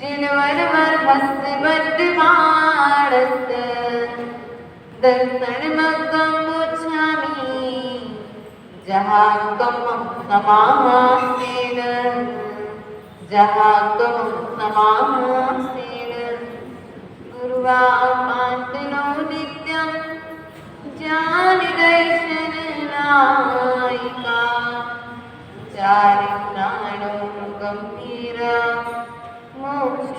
जिनवर हस्य बद्धमानस दर्शनमहं गच्छामि जहाँ त्वं समासेन गुरुवामातनो नित्यं ज्ञानदर्शननायिका चारित्राणो गंभीरा मोक्षमार्गोपदेशिका।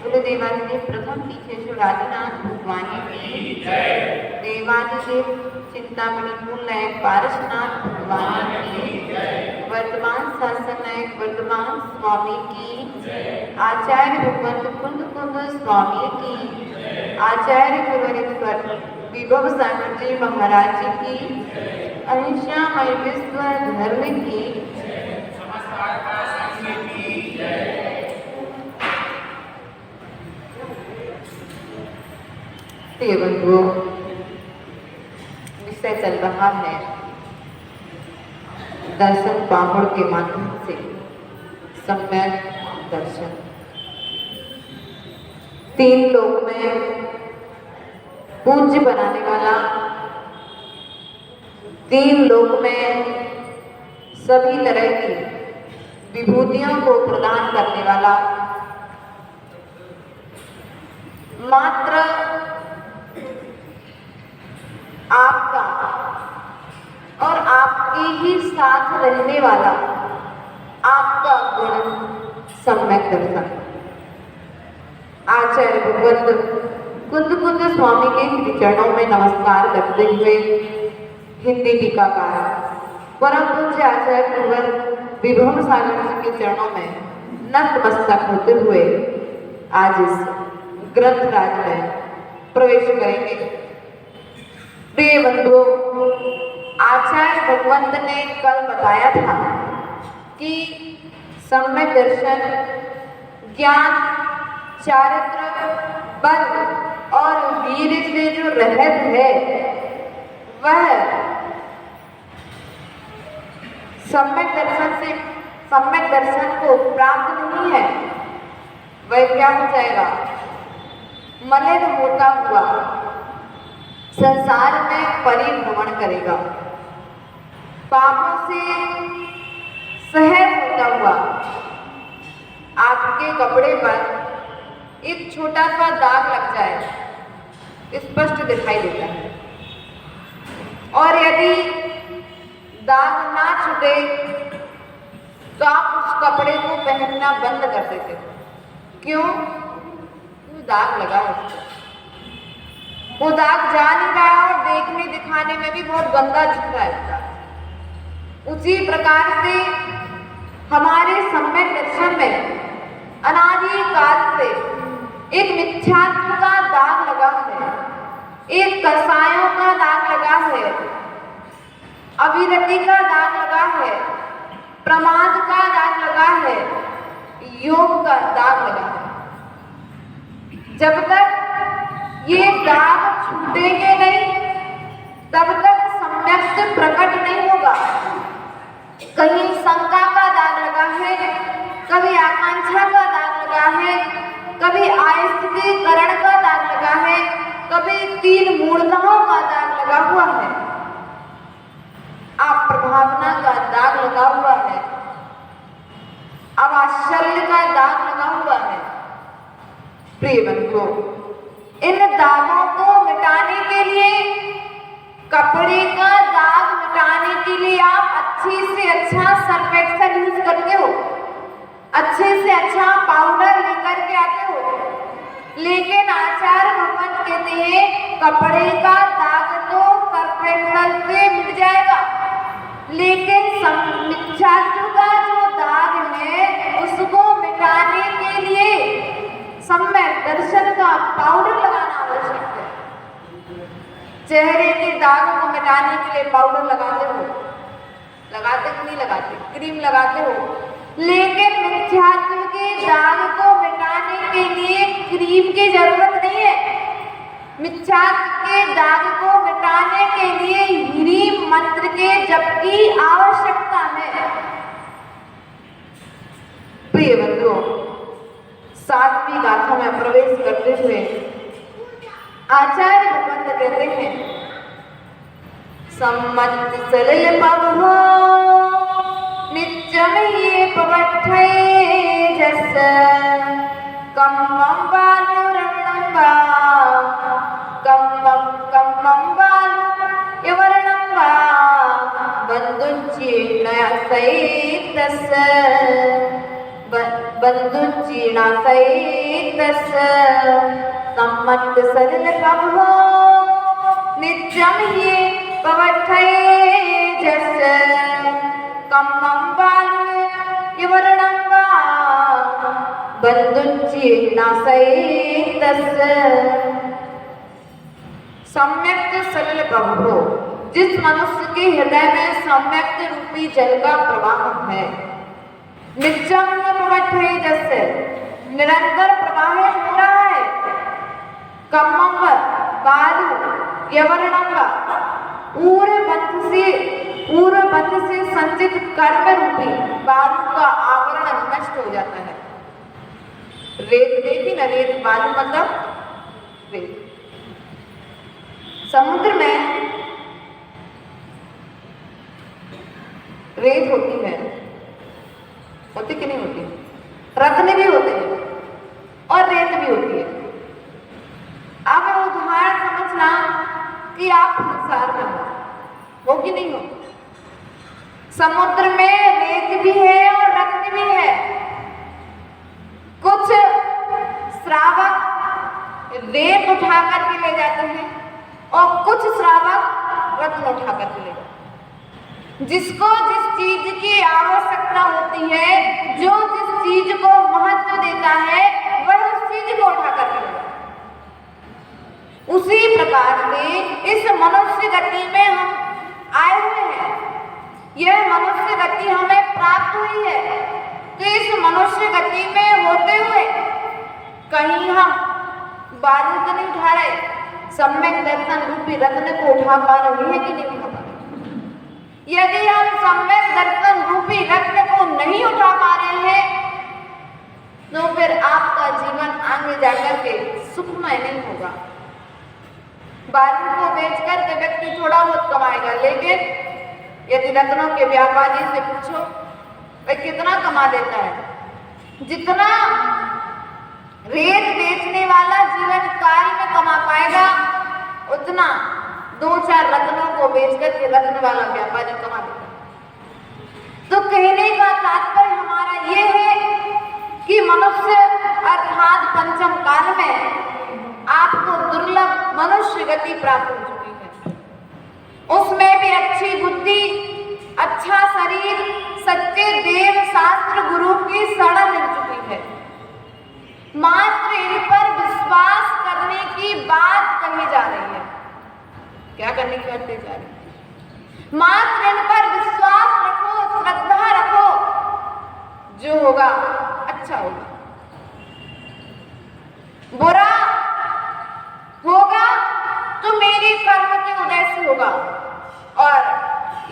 बोलो देवादिदेव प्रथम टीकेश्वर आदिनाथ भगवान की जय। देवादिदेव चिंतामणि मूल नायक पारसनाथ भगवान की जय। वर्तमान शासन नायक वर्तमान स्वामी की जय। आचार्य भगवंत कुंद कुंद स्वामी की जय। आचार्य गुरुवरेश्वर विभव सागर जी महाराज जी की जय। अहिंसा मय विश्व धर्म की जय। समस्त आत्मा संघ की जय। बंधुओं, विषय चल रहा है दर्शन पाहुड़ के माध्यम से सम्यक दर्शन। तीन लोक में पूज्य बनाने वाला, तीन लोक में सभी तरह की विभूतियों को प्रदान करने वाला, मात्र आपका और आपके ही साथ रहने वाला आपका गुण सम्यक दर्शन। आचार्य भगवंत कुंद कुंद स्वामी के श्री चरणों में नमस्कार करते हुए हिंदी टीकाकार परम पूज्य आचार्य भगवंत विभव सागर जी के चरणों में नतमस्तक होते हुए आज इस ग्रंथ राज में प्रवेश करेंगे। प्रिय बंधुओं, आचार्य भगवंत ने कल बताया था कि सम्यक दर्शन ज्ञान, चारित्र, बल और वीर से जो रहत है वह सम्यक दर्शन को प्राप्त नहीं है। वह क्या हो जाएगा? मलिन होता हुआ संसार में परिभ्रमण करेगा, पापों से सहज होता हुआ आपके कपड़े पर एक छोटा सा दाग लग जाए, स्पष्ट दिखाई देता है। और यदि दाग ना छूटे तो आप उस कपड़े को पहनना बंद कर देते। क्यों? दाग लगा है, वो दाग जा नहीं रहा और देखने दिखाने में भी बहुत गंदा दिख रहा है। उसी प्रकार से हमारे सम्यक दर्शन में अनादि काल से एक मिथ्यात्व का दाग लगा है, एक कसायों का दाग लगा है, अविरति का दाग लगा है, प्रमाद का दाग लगा है, योग का दाग लगा है। जब तक ये दाग छूटेंगे नहीं तब तक सम्यक प्रकट नहीं होगा। कहीं शंका का दाग लगा है, कभी आकांक्षा का दाग लगा है, कभी आयस्तिकरण का दाग लगा है, कभी तीन मूर्धताओं का दाग लगा हुआ है, आप प्रभावना का दाग लगा हुआ है, अब आश्चर्य का दाग लगा हुआ है। प्रिय बंधुओं, इन दागों को मिटाने के लिए, कपड़े का दाग मिटाने के लिए आप अच्छे से अच्छा सर्फ एक्सेल यूज करते हो, अच्छे से अच्छा पाउडर लेकर के आते हो, लेकिन आचार्य भगवंत कहते हैं कपड़े का दाग तो सर्फ एक्सेल से मिट जाएगा, लेकिन मिथ्यात्व का जो दाग है उसको मिटाने के लिए सम्यक दर्शन का पाउडर लगाना आवश्यक है। चेहरे के दाग को मिटाने के लिए पाउडर लगाते हो, लगाते कि नहीं लगाते? क्रीम लगाते हो, लेकिन मिथ्यात्व के दाग को मिटाने के लिए क्रीम की जरूरत नहीं है। मिथ्यात्व के दाग को मिटाने के लिए ह्रीम मंत्र के जप की आवश्यकता है। भक्तों, 7वीं गाथा में प्रवेश करते हुए आचार्य भगवंत कहते हैं, सम्मत सलिल पवो नित्यम ये पवठे जस कम्मं बालु रणंबा कम्मं बालु यवरणंबा बंधुचीर्णया सहितस बंधुचीर्णा सहितस सम्मत सलिल पवो नित्यम ये पवठे जस कम्मं बालु यवरणंबा बंधुचीर्णा सहितस। सम्यक्त सलिल प्रभु, जिस मनुष्य के हृदय में सम्यक्त रूपी जल का प्रवाह है, नित्यम पवठे जैसे निरंतर प्रवाहित हो रहा है, कम्मं बालु यवरणंबा पूर्व बंध से संचित कर्म रूपी बालू का आवरण नष्ट हो जाता है। रेत देखी ना, रेत बालू मतलब रेत। समुद्र में रेत होती है, होती कि नहीं होती? रत्न भी होते हैं और रेत भी होती है। अब उदाहरण समझना कि आप संसार में हो कि नहीं हो। समुद्र में रेत भी है और रत्न भी है। कुछ श्रावक रेत उठा करके ले जाते हैं और कुछ श्रावक रत्न उठा करके ले जाते हैं। जिसको जिस चीज की आवश्यकता होती है, जो जिस चीज को महत्व देता है, वह उस चीज को उठा करके ले जाता है। उसी प्रकार से इस मनुष्य गति में हम आए हुए हैं। यह मनुष्य गति हमें प्राप्त हुई है, तो इस मनुष्य गति में होते हुए कहीं हम बालू तो नहीं उठा रहे, सम्यक दर्शन रूपी रत्न को उठा पा रहे हैं कि नहीं उठा पा रहे? यदि हम सम्यक दर्शन रूपी रत्न को नहीं उठा पा रहे हैं, तो फिर आपका जीवन आगे जाकर के सुखमय नहीं होगा। बालू को बेचकर के व्यक्ति थोड़ा बहुत कमाएगा, लेकिन यदि रत्नों के व्यापारी से पूछो वह कितना कमा देता है? जितना रेत बेचने वाला जीवन काल में कमा पाएगा, उतना 2-4 रत्नों को बेचकर के रत्न वाला व्यापारी कमा देता है। तो कहने का तात्पर्य हमारा ये है कि मनुष्य अर्थात पंचम काल में आपको दुर्लभ मनुष्य गति प्राप्त हो चुकी है। उसमें भी अच्छी बुद्धि, अच्छा शरीर, सच्चे देव शास्त्र गुरु की शरण मिल चुकी है। मात्र इन पर विश्वास करने की बात कही जा रही है। क्या करने की बात कही जा रही है? मात्र इन पर विश्वास रखो, श्रद्धा रखो, जो होगा अच्छा होगा। बुरा होगा तो मेरी कर्म के उदय से होगा, और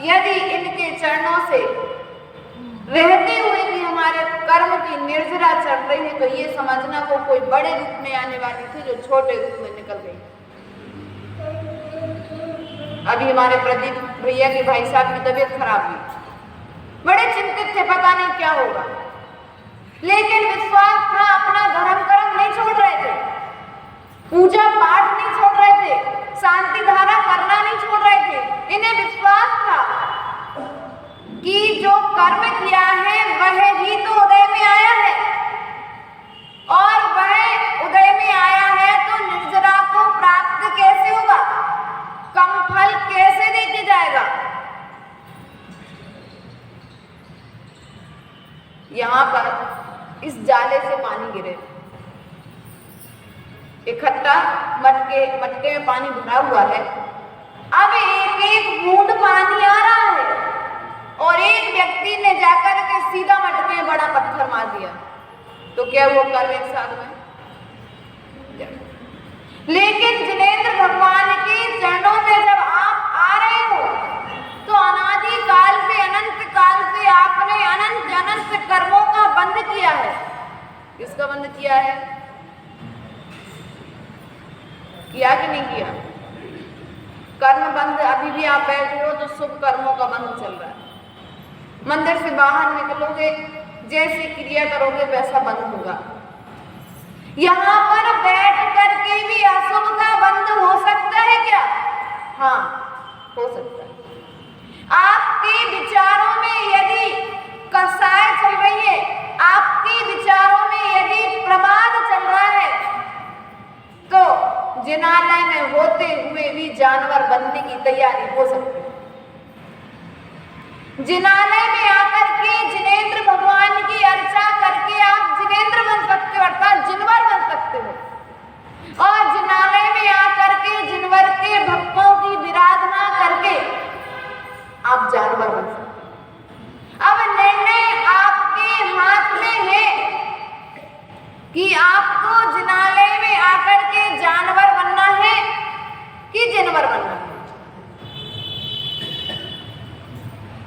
यदि इनके चरणों से रहते हुए भी हमारे कर्म की निर्जरा चढ़ रही है, तो ये समझना को कोई बड़े रूप में आने वाली थी जो छोटे रूप में निकल गई। अभी हमारे प्रदीप भैया के भाई साहब की तबीयत खराब हुई, बड़े चिंतित थे, पता नहीं क्या होगा, लेकिन विश्वास था, अपना धर्म कर्म नहीं छोड़ रहे थे, पूजा पाठ नहीं छोड़ रहे थे, शांति धारा करना नहीं छोड़ रहे थे। इन्हें विश्वास था कि जो कर्म किया है वह ही तो उदय में आया है, और वह उदय में आया है तो निर्जरा को प्राप्त कैसे होगा, कम फल कैसे देके जाएगा। यहाँ पर इस जाले से पानी गिरे, इकट्ठा मटके में पानी भरा हुआ है। अब एक बूंद पानी आ रहा है और एक व्यक्ति ने जाकर के सीधा मटके में बड़ा पत्थर मार दिया, तो क्या वो कर्म एक साथ में? लेकिन जिनेंद्र भगवान के चरणों में जब आप आ रहे हो, तो अनादि काल से अनंत काल से आपने अनंत अनंत कर्मों का बंध किया है। किसका बंद किया है? किया कि नहीं किया? कर्म बंद, अभी भी आप बैठे हो तो शुभ कर्मों का बंद चल रहा है। मंदिर से बाहर निकलोगे, जैसे क्रिया करोगे वैसा बंद होगा। यहाँ पर बैठ करके भी अशुभ का बंद हो सकता है क्या? हाँ, हो सकता है। आपके विचारों में यदि कसाय चल रही है, आपके विचारों में यदि प्रमाद चल रहा है, तो जिनालय में होते हुए भी जानवर बनने की तैयारी हो सकती है। जिनालय में आकर के जिनेंद्र भगवान की अर्चा करके आप जिनेंद्र बन सकते हो, अर्थात जिनवर बन सकते हो। और जिनालय में आकर के जिनवर के भक्तों की विराधना करके आप जानवर बन सकते हो। अब निर्णय आपके हाथ में है कि आपको जिनालय में आकर के जानवर बनना है कि जिनवर बनना है।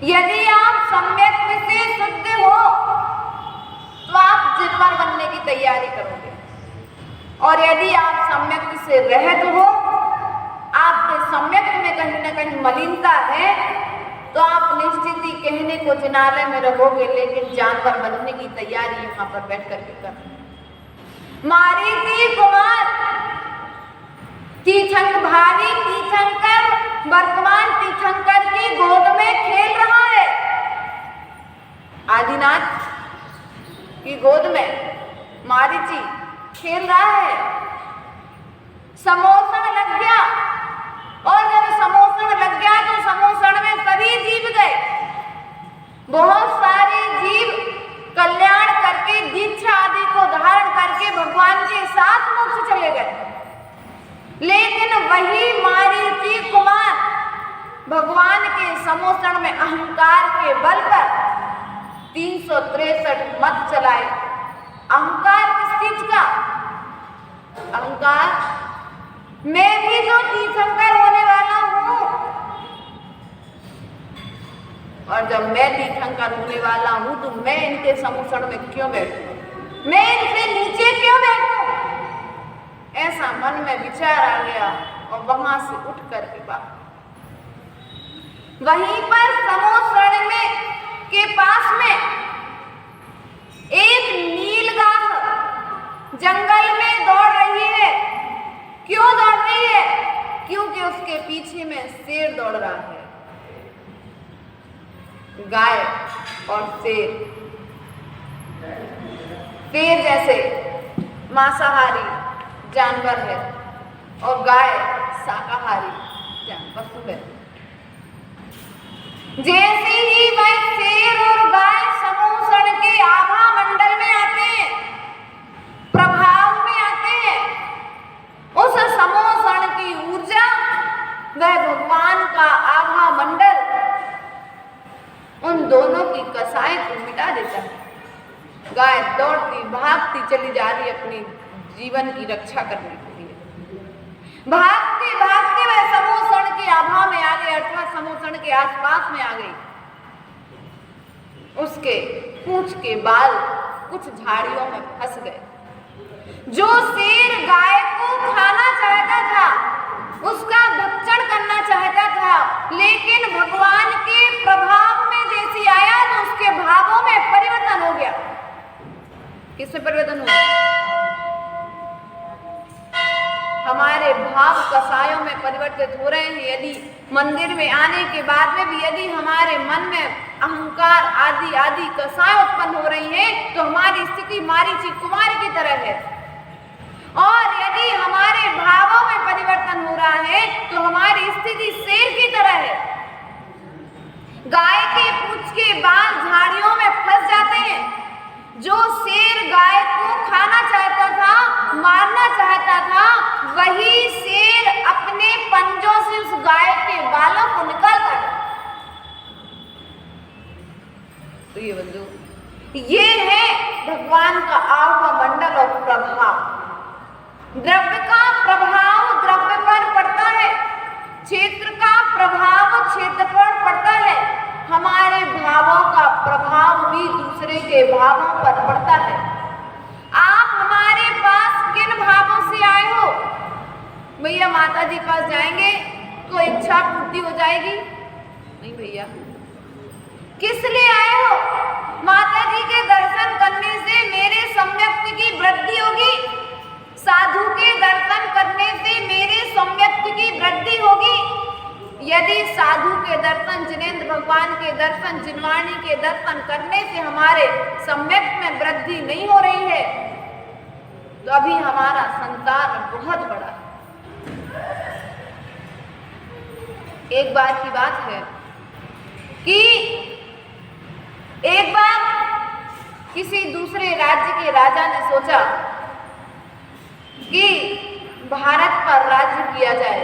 यदि आप सम्यक से शुद्ध हो तो आप जिनवर बनने की तैयारी करोगे, और यदि आप सम्यक से रहित हो, आपके सम्यक में कहीं ना कहीं मलिनता है, तो आप निश्चित ही कहने को जिनालय में रहोगे, लेकिन जानवर बनने की तैयारी यहाँ पर बैठ करके कर। मारीची कुमार भावी तीर्थंकर वर्तमान तीर्थंकर की गोद में खेल रहा है। आदिनाथ की गोद में मारीची खेल रहा है। समोषण लग गया, और जब समोषण लग गया तो समोषण में सभी जीव गए। बहुत सारे जीव कल्याण करके दीक्षा आदि को धारण करके भगवान के साथ मोक्ष चले गए, लेकिन वही मारीची कुमार भगवान के समोषण में अहंकार के बल पर 363 मत चलाए। अहंकार किस चीज का? अहंकार, मैं भी तो तीर्थंकर होने वाला हूं, और जब मैं तीर्थंकर होने वाला हूं तो मैं इनके समोषण में क्यों बैठूं, मैं इनसे नीचे क्यों बैठूं? ऐसा मन में विचार आ गया, और वहां से उठ करके बाहर वहीं पर समोषण में के पास में एक नीलगाय जंगल में दौड़ रही है। क्यों दौड़ रही है? क्योंकि उसके पीछे में शेर दौड़ रहा है। गाय और शेर जैसे मांसाहारी जानवर है, और गाय शाकाहारी पशु है। जैसे ही वह शेर और गाय समोषण के आभा मंडल में आते हैं, प्रभाव में आते हैं, उस समोषण की ऊर्जा, वह भगवान का आभा मंडल उन दोनों की कसाई को मिटा देता है। गाय दौड़ती भागती चली जा रही अपनी जीवन की रक्षा करने के लिए। भागते भागते वह समोषण के आभा में आ गई, अर्थात समोषण के आसपास में आ गई। उसके पूंछ के बाल कुछ झाड़ियों में फंस गए। जो शेर गाय को खाना चाहता था, उसका भक्षण करना चाहता था, लेकिन भगवान के प्रभाव में जैसी आया तो उसके भावों में परिवर्तन हो गया। किसमें परिवर्तन हुआ? हमारे भाव कसायों में परिवर्तित हो रहे हैं। यदि मंदिर में आने के बाद में भी यदि हमारे मन में अहंकार आदि आदि कसाय उत्पन्न हो रही हैं, तो हमारी स्थिति मारीची कुमार की तरह है। और यदि हमारे भावों में परिवर्तन हो रहा है तो हमारी स्थिति शेर की तरह है। गाय के पूंछ के बाल झाड़ियों में फंस जाते हैं। जो शेर गाय को खाना चाहता था, मारना चाहता था, वही शेर अपने पंजों से उस गाय के बालों को निकालता है। तो ये बंधु, ये है भगवान का आभा मंडल और प्रभाव। द्रव्य का प्रभाव द्रव्य पर पड़ता है, क्षेत्र का प्रभाव क्षेत्र पर पड़ता है, हमारे भावों का प्रभाव भी दूसरे के भावों पर पड़ता है। से आए हो? भैया माता जी पास जाएंगे तो इच्छा पूर्ति हो जाएगी? नहीं भैया। किस लिए आए हो? माता जी के दर्शन करने से मेरे सम्यक्त की वृद्धि होगी, साधु के दर्शन करने से मेरे सम्यक्त की वृद्धि होगी। यदि साधु के दर्शन, जिनेंद्र भगवान के दर्शन, जिनवाणी के दर्शन करने से हमारे सम्यक में वृद्धि नहीं हो रही है तो अभी हमारा संसार बहुत बड़ा है। एक बार की बात है कि एक बार किसी दूसरे राज्य के राजा ने सोचा कि भारत पर राज्य किया जाए,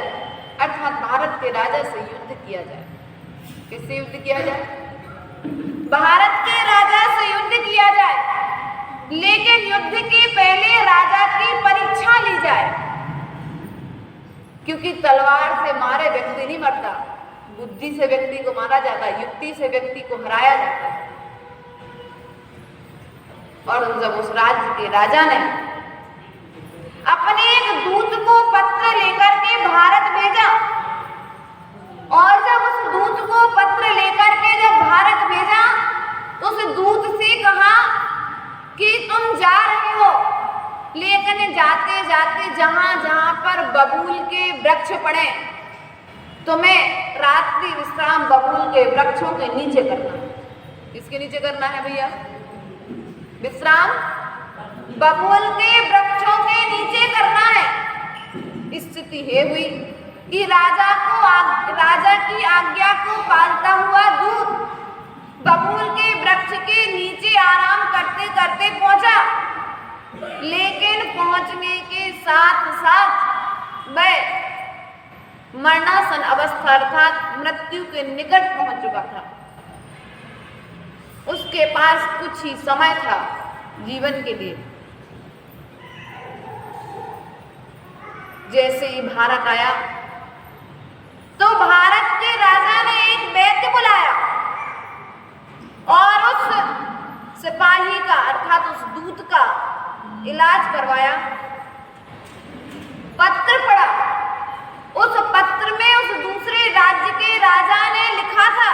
अर्थात भारत के राजा से युद्ध किया जाए। किससे युद्ध किया जाए? भारत के राजा से युद्ध किया जाए, लेकिन युद्ध के पहले राजा की परीक्षा ली जाए, क्योंकि तलवार से मारे व्यक्ति नहीं मरता, बुद्धि से व्यक्ति को मारा जाता है, युक्ति से व्यक्ति को हराया जाता है। और जब उस राज्य के राजा ने अपने एक दूत को पत्र लेकर के भारत भेजा, और जब उस दूत को पत्र लेकर के जब भारत भेजा तो उस दूत से कहा कि तुम जा रहे हो, लेकिन जाते जाते जहां जहां पर बबूल के वृक्ष पड़े तुम्हें रात्रि विश्राम बबूल के वृक्षों के नीचे करना है। किसके नीचे करना है भैया? विश्राम बबूल के वृक्षों के नीचे करना है। स्थिति है हुई कि राजा की आज्ञा को पालता हुआ दूत बबूल के वृक्ष के नीचे आराम करते करते पहुंचा, लेकिन पहुंचने के साथ साथ वह मरणासन अवस्था अर्थात मृत्यु के निकट पहुंच चुका था। उसके पास कुछ ही समय था जीवन के लिए। जैसे ही भारत आया तो भारत के राजा ने एक वैद्य बुलाया और उस सिपाही का अर्थात उस दूत का इलाज करवाया। पत्र पढ़ा, उस पत्र में उस दूसरे राज्य के राजा ने लिखा था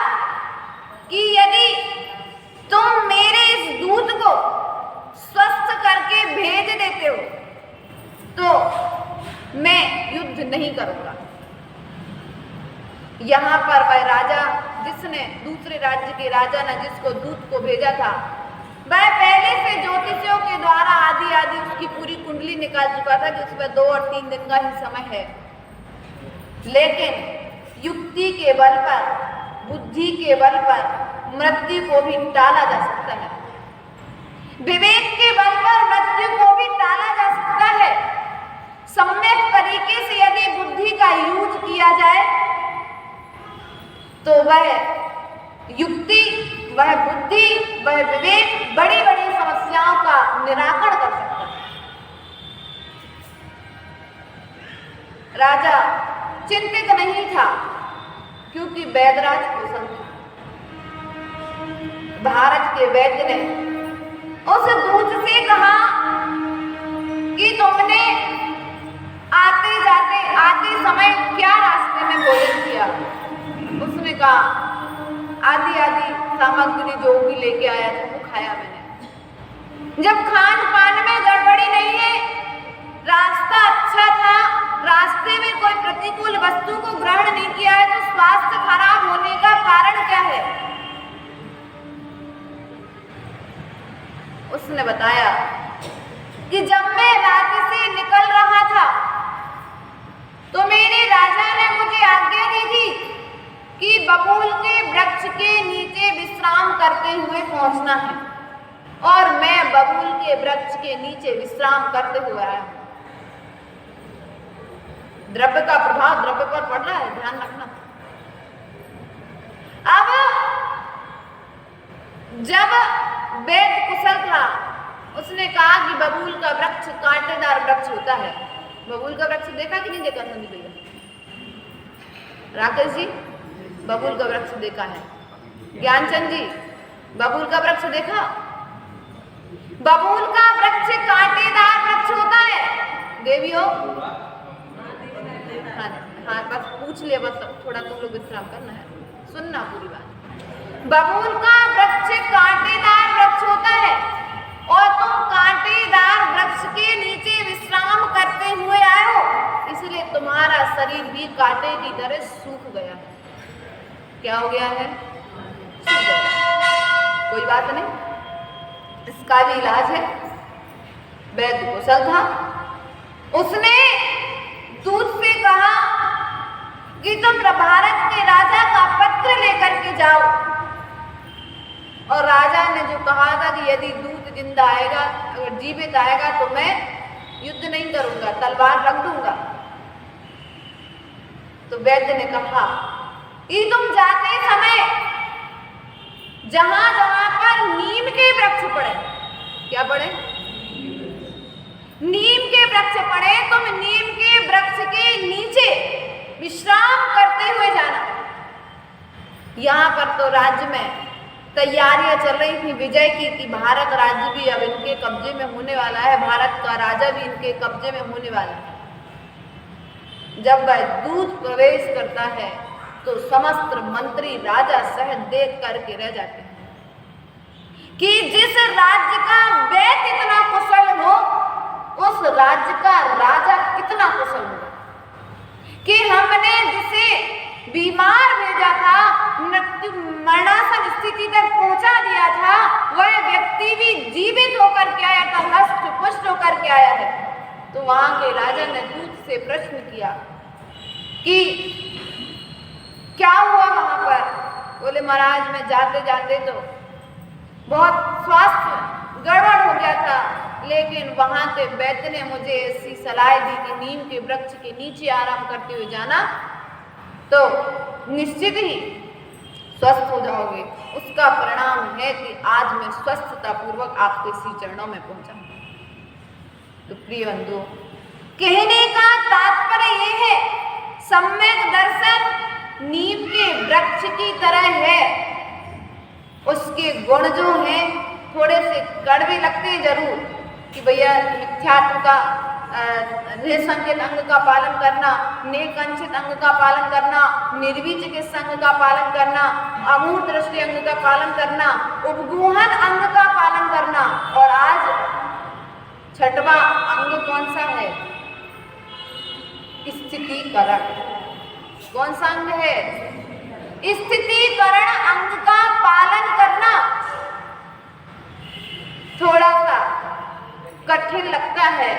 कि यदि तुम मेरे इस दूत को स्वस्थ करके भेज देते हो तो मैं युद्ध नहीं करूंगा। यहां पर वह राजा जिसने, दूसरे राज्य के राजा ने जिसको दूत को भेजा था, वह पहले से ज्योतिषियों के द्वारा आदि उसकी पूरी कुंडली निकाल चुका था कि उसमें 2 और 3 दिन का ही समय है। लेकिन युक्ति के बल पर, बुद्धि के बल पर मृत्यु को भी टाला जा सकता है, विवेक के बल पर मृत्यु को भी टाला जा सकता है। सम्यक तरीके से यदि बुद्धि का यूज किया जाए तो वह युक्ति, वह बुद्धि, वह विवेक बड़ी बड़ी समस्याओं का निराकरण कर सकता है। राजा चिंतित नहीं था क्योंकि वैदराज कुशल था। भारत के वैद्य ने उस दूत से कहा कि तुमने आते समय क्या रास्ते में भोजन किया? उसने कहा आदि सामग्री जो भी लेके आया था वो खाया मैंने। जब खान पान में गड़बड़ी नहीं है, रास्ता अच्छा था, रास्ते में कोई प्रतिकूल वस्तु को ग्रहण नहीं किया है, तो स्वास्थ्य खराब होने का कारण क्या है? उसने बताया कि जब मैं राज्य से निकल रहा था तो मेरे राजा ने मुझे आज्ञा दी थी कि बबूल के वृक्ष के नीचे विश्राम करते हुए पहुंचना है, और मैं बबूल के वृक्ष के नीचे विश्राम करते हुए आया हूं। द्रव्य का प्रभाव द्रव्य पर पड़ रहा है, ध्यान रखना। अब जब वैद्य कुशल था, उसने कहा कि बबूल का वृक्ष कांटेदार वृक्ष होता है। बबूल का वृक्ष देखा कि नहीं देखा संदीप भैया? राकेश जी बबूल का वृक्ष देखा है? ज्ञानचंद जी बबूल का वृक्ष देखा? बबूल का वृक्ष कांटेदार वृक्ष होता है, देवी हो? हाँ हाँ, बस पूछ लिया, बस थोड़ा तुम लोग विश्राम करना है, सुनना पूरी बात। बबूल का वृक्ष कांटेदार वृक्ष होता है और तुम कांटेदार वृक्ष के नीचे विश्राम करते हुए आए हो, इसलिए तुम्हारा शरीर भी कांटे की तरह सूख गया। क्या हो गया है? सूख गया। कोई बात नहीं, इसका भी इलाज है। वैद्य कुशल था, उसने दूत से कहा कि तुम भारत के राजा का पत्र लेकर के जाओ, और राजा ने जो कहा था कि यदि दूत जिंदा आएगा, अगर जीवित आएगा तो मैं युद्ध नहीं करूंगा, तलवार रख दूंगा। तो वैद्य ने कहा कि तुम जाते समय जहां जहां पर नीम के वृक्ष पड़े, क्या पड़े? नीम के वृक्ष पड़े, तुम नीम के वृक्ष के नीचे विश्राम करते हुए जाना। यहाँ पर तो राज्य में तैयारियां चल रही थी विजय की, कि भारत राज्य भी अब इनके कब्जे में होने वाला है, भारत का राजा भी इनके कब्जे में होने वाला है। जब वह दूत प्रवेश करता है तो समस्त मंत्री राजा सहज देख करके रह जाते हैं कि जिस राज्य का वैद्य इतना कुशल हो, उस राज्य का राजा कितना कुशल होगा। कि हमने जिसे बीमार भेजा था, मृत्यु मरणासन स्थिति तक पहुंचा दिया था, वह व्यक्ति भी जीवित होकर के आया था, हष्ट पुष्ट होकर के आया है। तो वहां के राजा ने दूत से प्रश्न किया कि क्या हुआ वहां पर? बोले महाराज, मैं जाते जाते तो बहुत स्वास्थ्य गड़बड़ हो गया था, लेकिन वहां के वैद्य ने मुझे ऐसी सलाह दी कि नीम के वृक्ष के नीचे आराम करते हुए जाना तो निश्चित ही स्वस्थ हो जाओगे। उसका परिणाम है कि आज मैं स्वस्थता पूर्वक आपके श्री चरणों में पहुंचा। तो प्रिय बंधु, कहने का तात्पर्य यह है, सम्यक दर्शन नीम के वृक्ष की तरह है। उसके गुण जो हैं थोड़े से कड़वे लगते जरूर, कि भैया मिथ्यात्व का निसंचित अंग का पालन करना, नेकंचित अंग का पालन करना, निर्वीज के संग का पालन करना, अमूर्त दृष्टि अंग का पालन करना, उपगूहन अंग का पालन करना। और आज छठवां अंग कौन सा है? स्थितीकरण। कौन सा अंग है? स्थितीकरण अंग का पालन करना थोड़ा सा कठिन लगता है,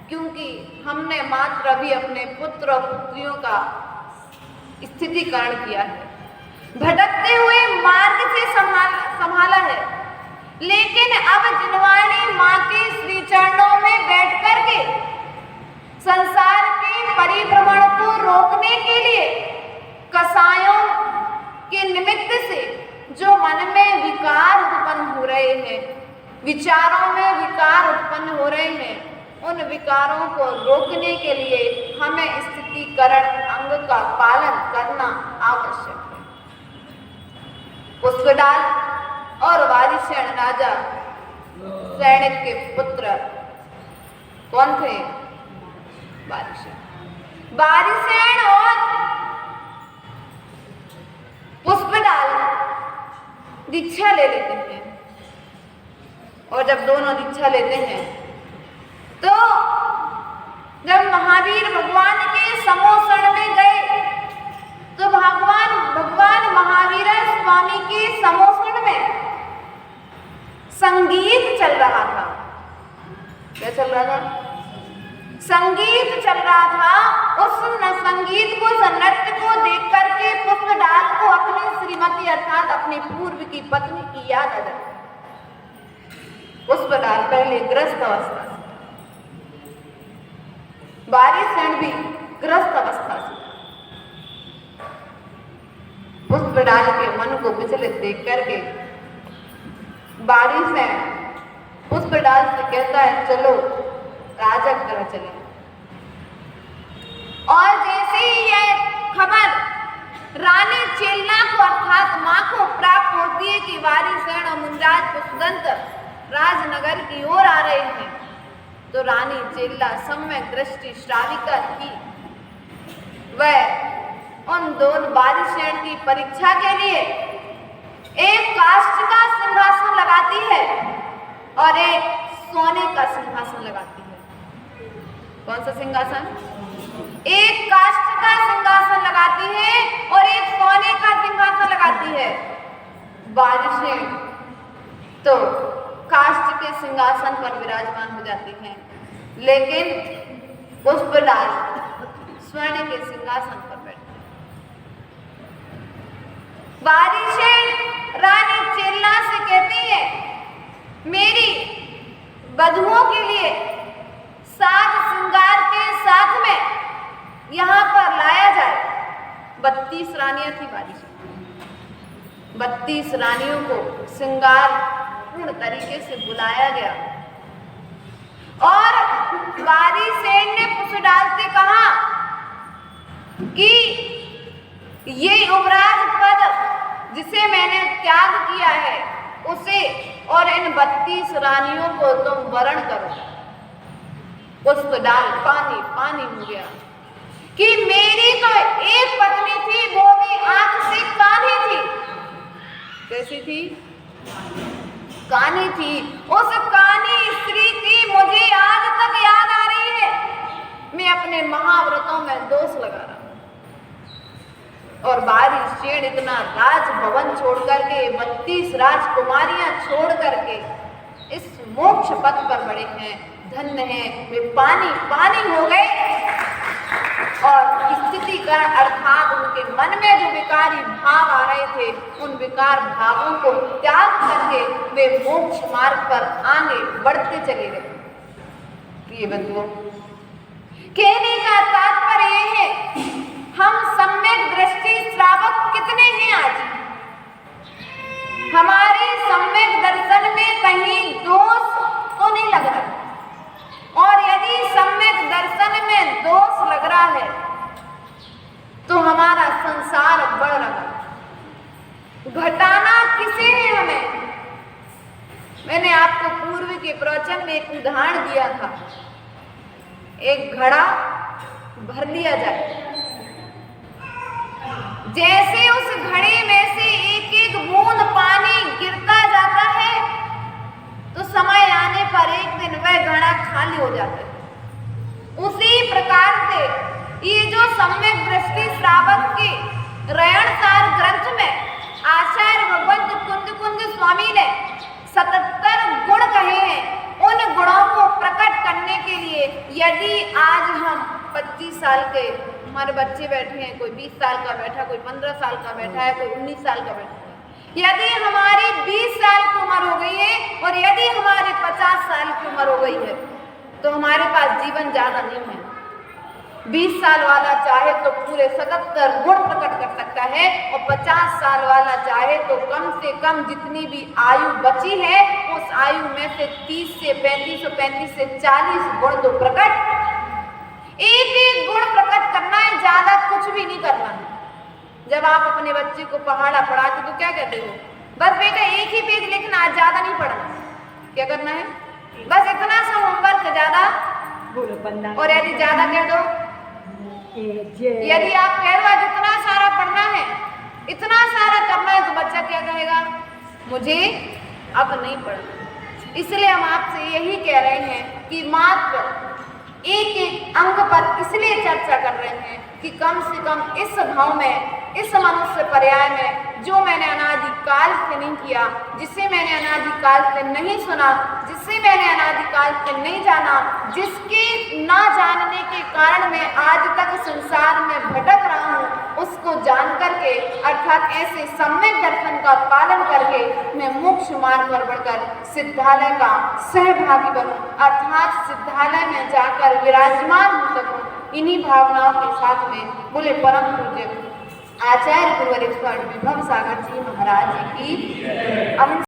क्योंकि हमने मात्र अभी अपने पुत्र और पुत्रियों का स्थितीकरण किया है, भटकते हुए मार्ग से संभाला है। लेकिन अब जिनवाणी माँ के श्री चरणों में बैठ कर के संसार के परिभ्रमण को रोकने के लिए कसायों के निमित्त से जो मन में विकार उत्पन्न हो रहे हैं, विचारों में विकार उत्पन्न हो रहे हैं, उन विकारों को रोकने के लिए हमें स्थितीकरण अंग का पालन करना आवश्यक है। पुष्पडाल और वारिसेन राजा सैनिक के पुत्र कौन थे? वारिसेन और पुष्पडाल दीक्षा ले लेते हैं, और जब दोनों दीक्षा लेते हैं तो जब महावीर भगवान के समोषण में गए तो भगवान महावीर स्वामी के समोषण में संगीत चल रहा था। क्या चल रहा था? संगीत चल रहा था। उस संगीत को, नृत्य को देख करके पुष्पडाल को अपनी श्रीमती अर्थात अपनी पूर्व की पत्नी की याद आ जाती। पुष्पडाल पहले ग्रस्त अवस्था से, वारिसेन भी ग्रस्त अवस्था से। पुष्पडाल के मन को विचलित देख करके वारिसेन पुष्पडाल से कहता है, चलो राजगृह चले। और जैसे ही यह खबर रानी चेलना को अर्थात मां को प्राप्त होती है कि वारिसेन और मुनिराज पुष्पदंत राजनगर की ओर आ रहे हैं, तो रानी चेल्ला सम्यक दृष्टि श्राविका थी। वह उन दोनों बारिशेन की परीक्षा के लिए एक काष्ठ का सिंहासन लगाती है और एक सोने का सिंहासन लगाती है। कौन सा सिंहासन? एक काष्ठ का सिंहासन लगाती है और एक सोने का सिंहासन लगाती है। बारिशें तो काष्ठ के सिंहासन पर विराजमान हो जाती हैं, लेकिन पुष्पराज स्वर्ण के सिंहासन पर बैठते। बारिशें रानी चेल्ला से कहती है, मेरी बधुओं के लिए साज श्रृंगार के साथ में यहाँ पर लाया जाए। 32 रानियां थी बारिशें। 32 रानियों को श्रृंगार पूर्ण तरीके से बुलाया गया और बारिशेन ने पुष्पराज से कहा कि ये युवराज पद जिसे मैंने त्याग किया है उसे और इन 32 रानियों को तुम वरण करो। पुष्पराज पानी पानी हो गया कि मेरी तो एक पत्नी थी, वो भी आंख से कानी थी। कैसी थी? कानी थी। उस कानी स्त्री की मुझे आज तक याद आ रही है। मैं अपने महाव्रतों में दोष लगा रहा हूं। और बारिशेन इतना राजभवन छोड़ करके 32 राजकुमारियां छोड़ करके इस मोक्ष पथ पर बड़े हैं, धन्य हैं। वे पानी पानी हो गए और स्थिति का अर्थात उनके मन में जो विकारी भाव आ रहे थे, उन विकार भावों को त्याग करके वे मोक्ष मार्ग पर आगे बढ़ते चले गए। प्रिय बंधुओं, कहने का तात्पर्य यह है, हम सम्यक दृष्टि श्रावक कितने हैं आज? हमारे सम्यक दर्शन में कहीं दोष तो नहीं लग रहा, और यदि सम्यक दर्शन में दोष लग रहा है तो हमारा संसार बढ़ रहा है। घटाना किसे है हमें? मैंने आपको पूर्व के प्रवचन में एक उदाहरण दिया था। एक घड़ा भर लिया जाए, जैसे उस घड़े में से एक एक बूंद पानी गिरता जाता है तो समय आने पर एक दिन वह घड़ा खाली हो जाता है। उसी प्रकार से ये जो सम्यक दृष्टि श्रावक के रयणसार ग्रंथ में आचार्य भगवंत कुंज स्वामी ने 77 गुण कहे हैं। उन गुणों को प्रकट करने के लिए यदि आज हम 25 साल के हमारे बच्चे बैठे हैं, कोई 20 साल का बैठा, कोई 15 साल का बैठा है, कोई 19 साल का बैठा है, यदि हमारी 20 साल की उम्र हो गई है और यदि हमारी 50 साल की उम्र हो गई है तो हमारे पास जीवन ज्यादा नहीं है। 20 साल वाला चाहे तो पूरे 77 गुण प्रकट कर सकता है और 50 साल वाला चाहे तो कम से कम जितनी भी आयु बची है उस आयु में से 30 से 35 और 35 से 40 गुण तो प्रकट, एक एक गुण प्रकट करना है, ज्यादा कुछ भी नहीं करना है। जब आप अपने बच्चे को पहाड़ा पढ़ाते तो क्या कहते हो? बस बेटा एक ही पेज लिखना, ज्यादा नहीं पढ़ना। क्या करना है? बस इतना सा होमवर्क, ज्यादा और यदि ज्यादा कह दो, यदि आप कह दो जितना सारा पढ़ना है, इतना सारा करना है, तो बच्चा क्या कहेगा? मुझे अब नहीं पढ़ना। इसलिए हम आपसे यही कह रहे हैं कि मात्र एक एक अंग पर इसलिए चर्चा कर रहे हैं कि कम से कम इस भाव में, इस मनुष्य पर्याय में जो मैंने अनादिकाल से नहीं किया, जिसे मैंने अनादिकाल से नहीं सुना, जिसे मैंने अनादिकाल से नहीं जाना, जिसके ना जानने के कारण मैं आज तक संसार में भटक रहा हूँ, उसको जान करके अर्थात ऐसे सम्यक दर्शन का पालन करके मैं मोक्ष मार्ग पर बढ़कर सिद्धालय का सहभागी बनूं, अर्थात सिद्धालय में जाकर विराजमान हो सकूं। इन्हीं भावनाओं के साथ में बोले परम पूज्य आचार्य गुरुवर विभव सागर जी महाराज जी की